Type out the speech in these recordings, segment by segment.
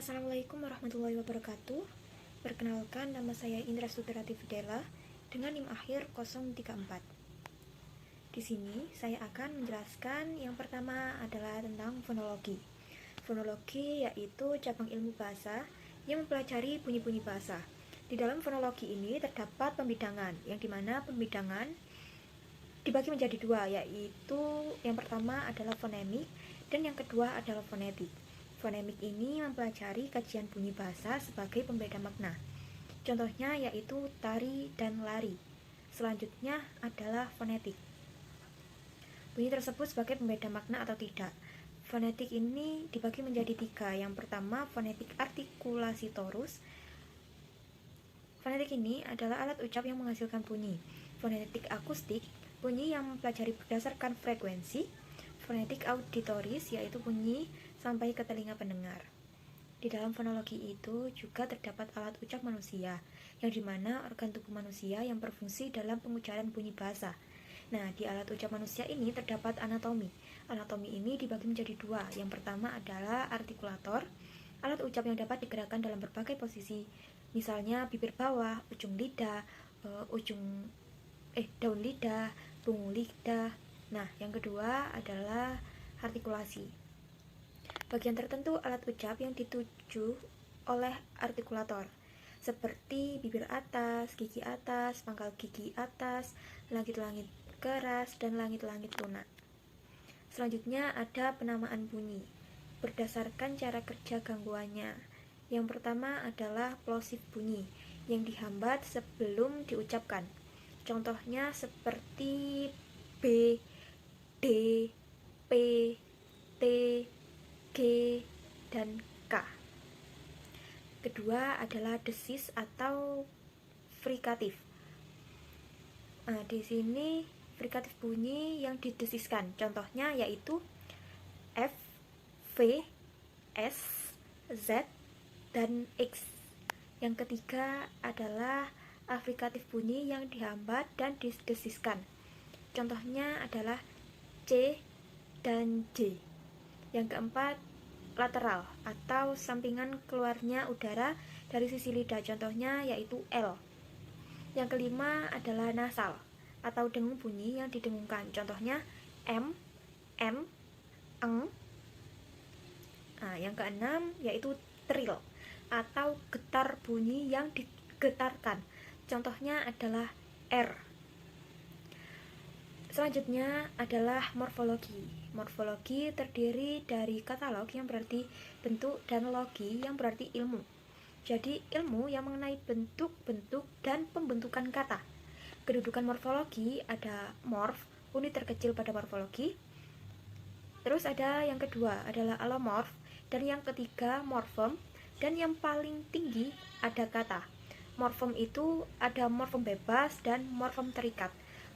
Assalamualaikum warahmatullahi wabarakatuh. Perkenalkan, nama saya Indra Sutirati Fidela dengan NIM akhir 034. Di sini saya akan menjelaskan yang pertama adalah tentang fonologi. Fonologi yaitu cabang ilmu bahasa yang mempelajari bunyi-bunyi bahasa. Di dalam fonologi ini terdapat pembidangan, yang dimana pembidangan dibagi menjadi dua, yaitu yang pertama adalah fonemik dan yang kedua adalah fonetik. Fonemik ini mempelajari kajian bunyi bahasa sebagai pembeda makna. Contohnya yaitu tari dan lari. Selanjutnya adalah fonetik. Bunyi tersebut sebagai pembeda makna atau tidak. Fonetik ini dibagi menjadi tiga. Yang pertama, fonetik artikulasi torus. Fonetik ini adalah alat ucap yang menghasilkan bunyi. Fonetik akustik, bunyi yang mempelajari berdasarkan frekuensi. Fonetik auditoris, yaitu bunyi sampai ke telinga pendengar. Di dalam fonologi itu juga terdapat alat ucap manusia, yang dimana organ tubuh manusia yang berfungsi dalam pengucaran bunyi bahasa. Nah, di alat ucap manusia ini terdapat anatomi. Anatomi ini dibagi menjadi dua. Yang pertama adalah artikulator, alat ucap yang dapat digerakkan dalam berbagai posisi, misalnya bibir bawah, ujung lidah, daun lidah, punggung lidah. Nah, yang kedua adalah artikulasi. Bagian tertentu alat ucap yang dituju oleh artikulator, seperti bibir atas, gigi atas, pangkal gigi atas, langit-langit keras, dan langit-langit lunak. Selanjutnya ada penamaan bunyi berdasarkan cara kerja gangguannya. Yang pertama adalah plosif bunyi yang dihambat sebelum diucapkan. Contohnya seperti B, D, P, T, G, dan K. Kedua adalah desis atau frikatif. Nah, di sini frikatif bunyi yang didesiskan. Contohnya yaitu F, V, S, Z, dan X. Yang ketiga adalah afrikatif bunyi yang dihambat dan didesiskan. Contohnya adalah C dan J. Yang keempat, lateral atau sampingan keluarnya udara dari sisi lidah. Contohnya yaitu L. Yang kelima adalah nasal atau dengung bunyi yang didengungkan. Contohnya M, N, eng. Nah, yang keenam yaitu trill atau getar bunyi yang digetarkan. Contohnya adalah R. Selanjutnya adalah morfologi. Morfologi terdiri dari katalog yang berarti bentuk dan logi yang berarti ilmu. Jadi ilmu yang mengenai bentuk-bentuk dan pembentukan kata. Kedudukan morfologi ada morf, unit terkecil pada morfologi. Terus ada yang kedua adalah alomorf, dan yang ketiga morfem, dan yang paling tinggi ada kata. Morfem itu ada morfem bebas dan morfem terikat.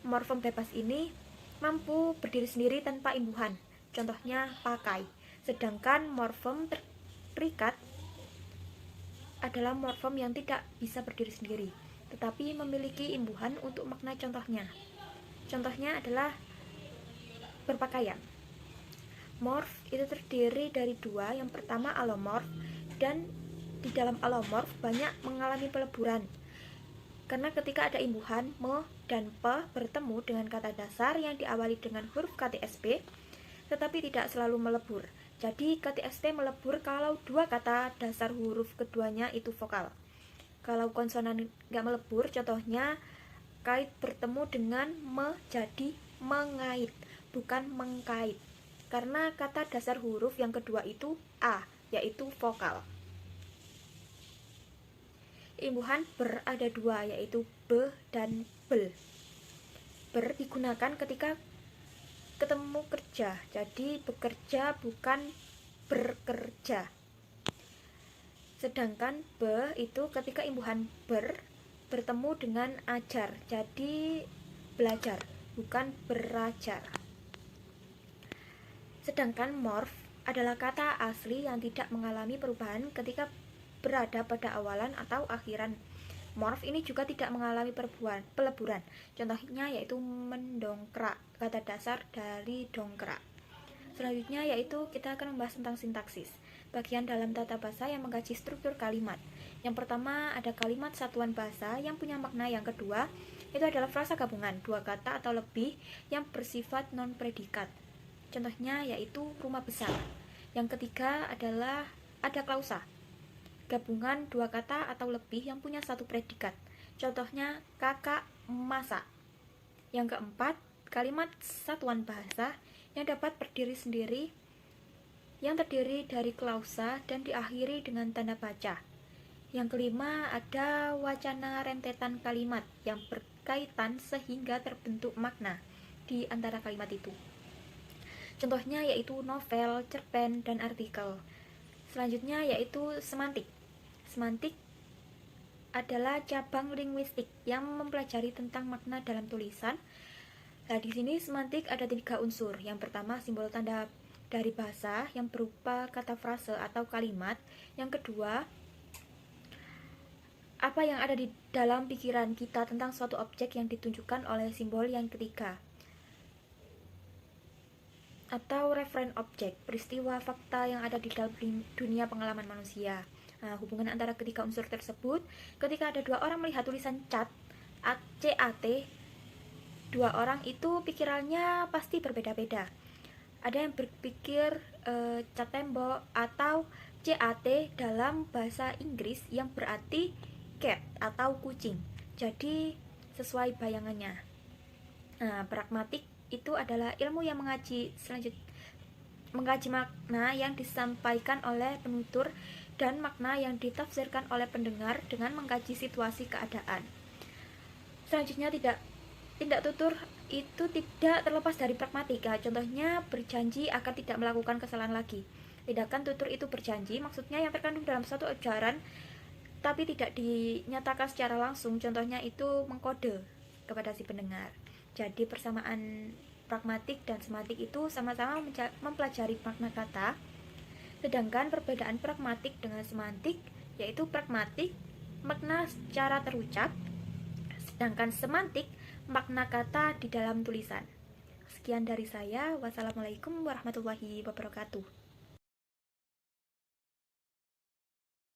Morfem bebas ini mampu berdiri sendiri tanpa imbuhan, contohnya pakai. Sedangkan morfem terikat adalah morfem yang tidak bisa berdiri sendiri, tetapi memiliki imbuhan untuk makna contohnya. Contohnya adalah berpakaian. Morf itu terdiri dari dua, yang pertama alomorf, dan di dalam alomorf banyak mengalami peleburan. Karena ketika ada imbuhan, me dan pe bertemu dengan kata dasar yang diawali dengan huruf KTSP, tetapi tidak selalu melebur. Jadi KTSP melebur kalau dua kata dasar huruf keduanya itu vokal. Kalau konsonan nggak melebur, contohnya kait bertemu dengan me jadi mengait, bukan mengkait. Karena kata dasar huruf yang kedua itu A, yaitu vokal. Imbuhan ber ada dua, yaitu be dan bel. Ber digunakan ketika ketemu kerja, jadi bekerja bukan bekerja. Sedangkan be itu ketika imbuhan ber bertemu dengan ajar, jadi belajar, bukan berajar. Sedangkan morf adalah kata asli yang tidak mengalami perubahan ketika berada pada awalan atau akhiran. Morf ini juga tidak mengalami peleburan. Contohnya yaitu mendongkrak, kata dasar dari dongkrak. Selanjutnya yaitu kita akan membahas tentang sintaksis. bagian dalam tata bahasa yang mengkaji struktur kalimat. Yang pertama ada kalimat satuan bahasa yang punya makna. Yang kedua itu adalah frasa gabungan, dua kata atau lebih yang bersifat non-predikat. Contohnya yaitu rumah besar. Yang ketiga adalah ada klausa, gabungan dua kata atau lebih yang punya satu predikat. Contohnya kakak masak. Yang keempat, kalimat satuan bahasa yang dapat berdiri sendiri, yang terdiri dari klausa dan diakhiri dengan tanda baca. Yang kelima, ada wacana rentetan kalimat yang berkaitan sehingga terbentuk makna di antara kalimat itu. Contohnya yaitu novel, cerpen, dan artikel. Selanjutnya yaitu semantik. Semantik adalah cabang linguistik yang mempelajari tentang makna dalam tulisan. Nah, di sini semantik ada 3 unsur. Yang pertama, simbol tanda dari bahasa yang berupa kata frase atau kalimat. Yang kedua, apa yang ada di dalam pikiran kita tentang suatu objek yang ditunjukkan oleh simbol. Yang ketiga, atau referen objek, peristiwa fakta yang ada di dalam dunia pengalaman manusia. Nah, hubungan antara ketiga unsur tersebut, ketika ada 2 orang melihat tulisan cat, CAT, 2 orang itu pikirannya pasti berbeda-beda. Ada yang berpikir cat tembok atau CAT dalam bahasa Inggris yang berarti cat atau kucing. Jadi sesuai bayangannya. Nah, pragmatik itu adalah ilmu yang mengkaji makna yang disampaikan oleh penutur dan makna yang ditafsirkan oleh pendengar dengan mengkaji situasi keadaan. Selanjutnya, tindak tutur itu tidak terlepas dari pragmatika. Contohnya berjanji akan tidak melakukan kesalahan lagi. Tindakan tutur itu berjanji, maksudnya yang terkandung dalam suatu ujaran tapi tidak dinyatakan secara langsung. Contohnya itu mengkode kepada si pendengar. Jadi persamaan pragmatik dan semantik itu sama-sama mempelajari makna kata. Sedangkan perbedaan pragmatik dengan semantik yaitu pragmatik makna secara terucap, sedangkan semantik makna kata di dalam tulisan. Sekian dari saya. Wassalamualaikum warahmatullahi wabarakatuh.